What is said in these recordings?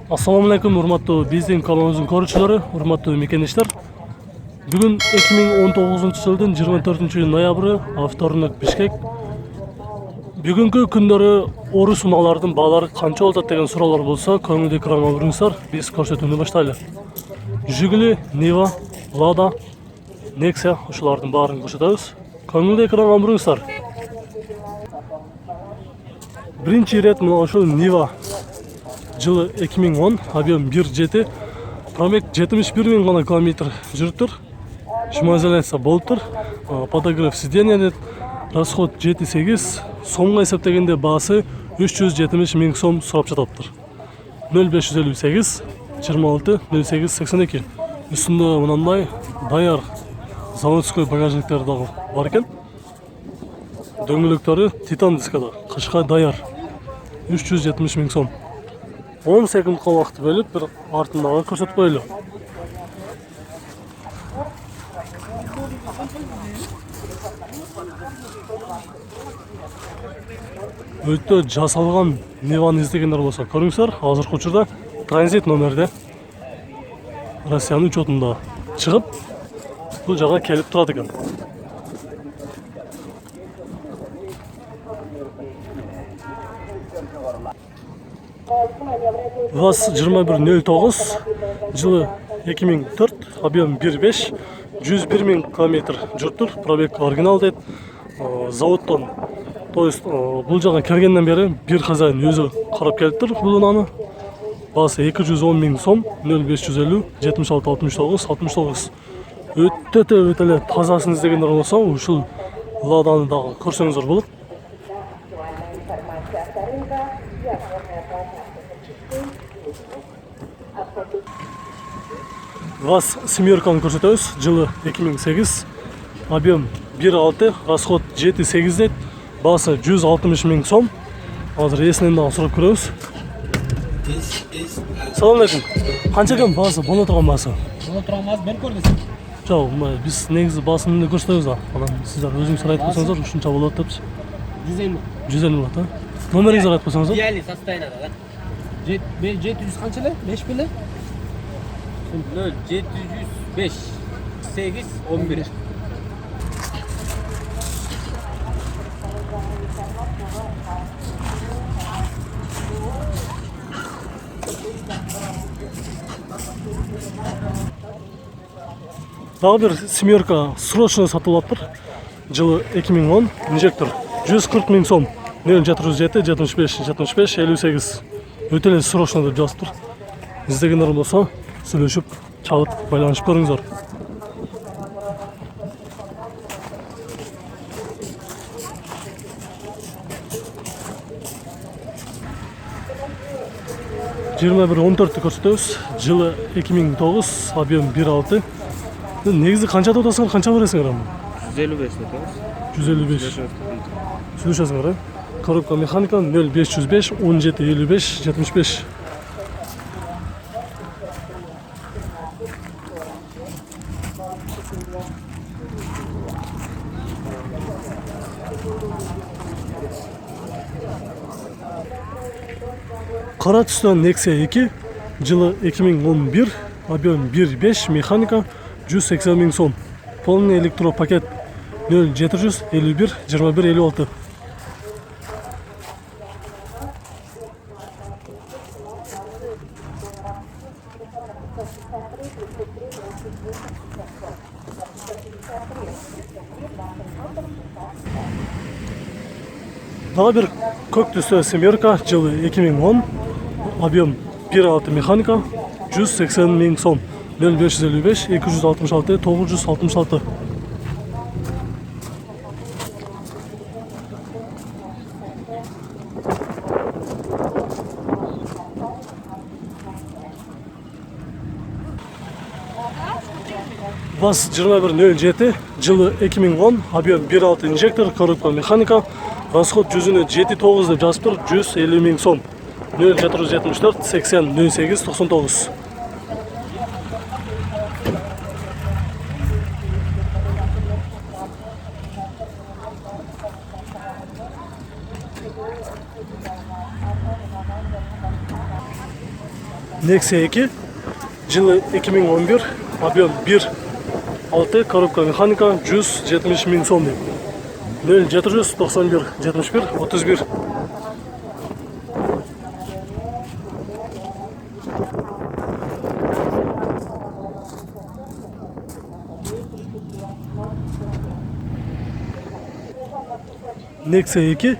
Assalamu alaikum, урматтуу биздин каналыбыздын көрүүчүлөрү, урматтуу мекендештер. Бүгүн 2019-жылдын 24 ноябры, вторник, Бишкек. Бүгүнкү күндөрү орус унаалардын баалары канча болот деген суроолор болсо, көңүлдү экранга буруңуздар, биз көрсөтүүнү баштайлы. Жигули, Нива, Лада, Nexia ушулардын баарын көрсөтөбүз. Көңүлдү экранга буруңуздар. Биринчи ирет мына ушул Нива. Жылы 2010, объем 1.7, пробег 71 000 гана километр жүрүптүр. Шумоизоляция болуптур. Подогрев сиденья дейт. Расход 7.8, сомго эсептегенде баасы 370 000 сом сурап жатаптыр. 0558 26 08 82. Үстүндө мынандай даяр заводской багажниктер дагы бар экен. Дөңгөлөктөрү титан дискада, кышка даяр. 370 000 сом. 10 секундка убакыт бөлүп, бир артындагы көрсөтүп коелу. Өтө жасалган Ниваны издегендер болсо көрүңүздөр, азыркы учурда транзит номерде Россиянын учетунда чыгып, бул жага келип турат экен. ВАЗ 2109, жылы 2004, объем 1.5, 101 000 километр жүрүптүр, пробег оригинал дейт. Заводтон, то есть бул жага келгенден бери бир хозяин өзү карап келиптир бул унаны. Баасы 210 000 сом, 0550 76 69 69. Өтө эле тазасын издегендер болсо, ушул Ладаны дагы көрсөңүздөр болот. ВАЗ семерканы көрсөтөбүз. Жылы 2008, объем 1.6, расход 7.8 дейт. Баасы 160 000 сом. Азыр эсинен дагы сурап көрөбүз. Салам алейкум. Канча экен баасы, боло турган баасы? Боло турган баасы бер көр десем. Жок, биз негизи баасын эмне көрсөтөбүз да. Анан сиздер өзүңүздөр айтып койсоңуздар, ушунча болот депчи. 150. 150 болот, а? Номериңизди айтып койсоңуздар. Идеальный состояние да. 700 канча эле? 5 беле? 0 705 8 11. Дагы бир семерка срочно сатылаптыр. Жылы 2010, инжектор 140 000 сом. 0407 75 75 58. Өтө эле срочно деп жазыптыр. Издегендер болсо, сүйлөшүп, чалып, байланышып көрүңүздөр. Жыйырма бир 14 көрсөтөбүз. Жылы 2009, объем 1.6. Негизи канча деп атасыңар, канча бересиңер аны? 155 атабыз. 155. Сүйлөшөсүңөр, коробка механика 0505 17 55 75. Кара түстөн Nexia 2, жылы 2011, объем 1.5, механика 180 000 сом. Полный электропакет 0751 21 56. Дагы бир көк түстө семерка, жылы 2010, объем 1.6 механика 180 000 сом. 0555 266 966. ВАЗ 2107, жылы 2010, объем 1.6 инжектор, коробка механика, расход жүзүнө 7.9 деп жазыптыр, 150 000 сом. 0474 80 08 99. Nexia 2, жылы 2011, объем 1.6, коробка механика, 170 миң сом дейт. 0791 71 31. Nexia 2,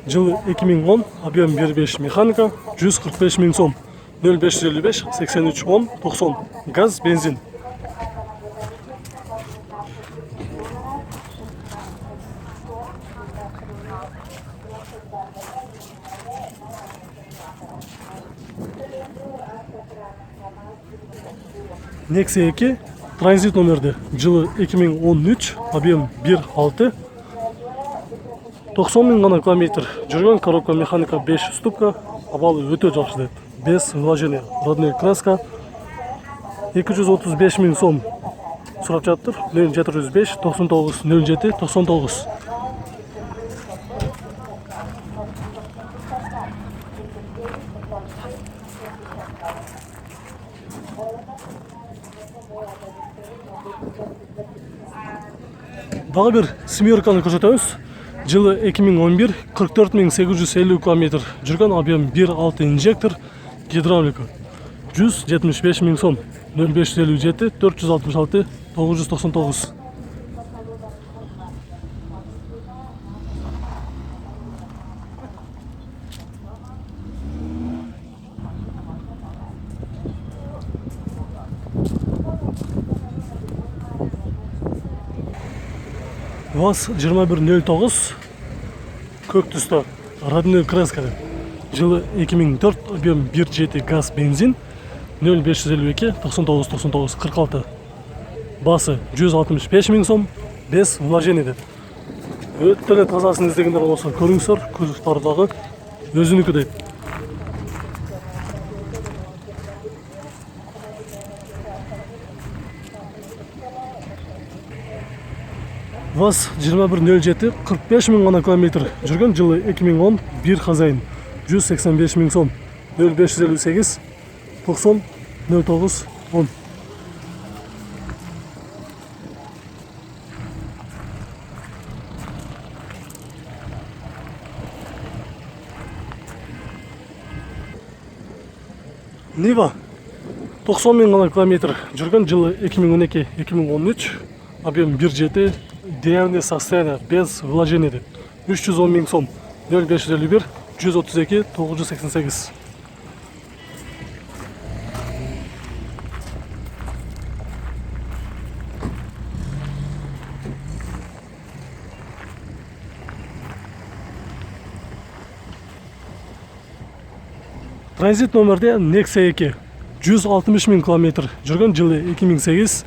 жылы 2010, объем 1.5 механика, 145 миң сом. 0555 83 10 90. Газ, бензин. Nexia 2, транзит номерде, жылы 2013, объем 1.6, 90 миң гана километр жүргөн, коробка механика 5 ступка, абалы өтө жакшы дейт. Без вложения, родной краска, 235 миң сом сурап жатыр. 0705 99 07 99. Дагы бир семерканы көрсөтөбүз. Жылы 2011, 44.850 км жүргөн, объем 1.6 инжектор, гидравлика, 175 миң сом. 0557 466 999. ВАЗ 2109, көк түстө, родной краска. Жылы 2004, объем 1.7 газ, бензин, 0552 99 99 46. Басы 165 миң сом, без вложения деп. Өтө эле тазасын издегендер болсо көрүңүздөр, кузовтары дагы өзүнүкү дейт. ВАЗ 2107, 45 миң гана километр жүргөн, жылы 2010, бир хозяин, 185 миң сом. 0558 90 09 10. Нива 90 миң гана километр жүргөн, жылы 2012-2013, объем 1.7, идеальное состояние, без вложения деп. 310 миң сом. 0551 132 988. Транзит номерде Nexia 2, 160 миң километр жүргөн, жылы 2008,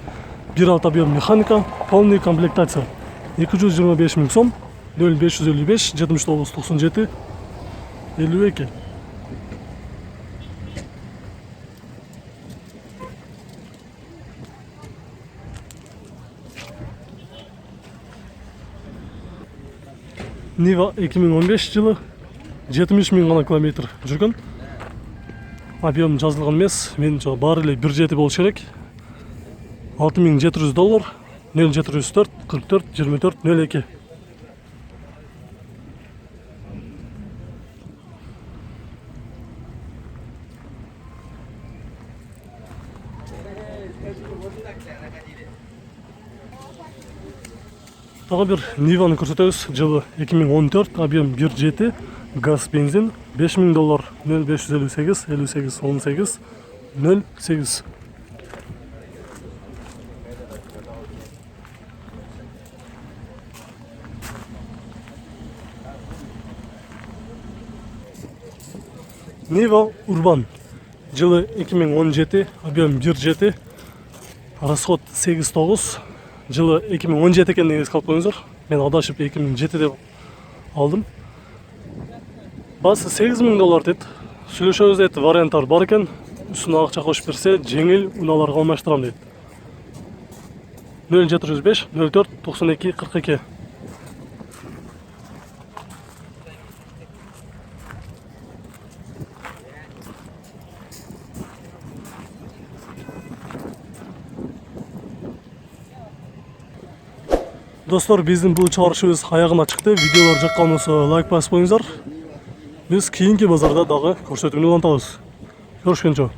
1.6 объем механика, полный комплектация, 225 миң сом. 0555 79 97 52. Нива 2015 жылы 70 миң гана километр жүргөн. Объем жазылган эмес, менимче баары эле 1.7 болуш керек. $6,700, 0704 44 24 02. Тағы бір Ниваны көрсөтөбүз. Жылы 2014, объем 1.7, газ, бензин, $5,000, 0558 58 18 08. Нива Урбан. Жылы 2017, объем 1.7, расход 8.9. Жылы 2017 екенін еске алып қойыңыздар. Мен адашып 2007 деп алдым. Басы $8,000 деді. Сүйлөшөбүз деді, варианттар бар екен. Үстүнө акча кошуп берсе, жеңил унааларга алмаштырам деді. 0705 04 92 42. Достор, биздин бул чыгарышыбыз аягына чыкты. Видеолор жаккан болсо лайк басып коюңуздар. Биз кийинки базарда дагы көрсөтүүнү улантабыз. Көрүшкөнчө.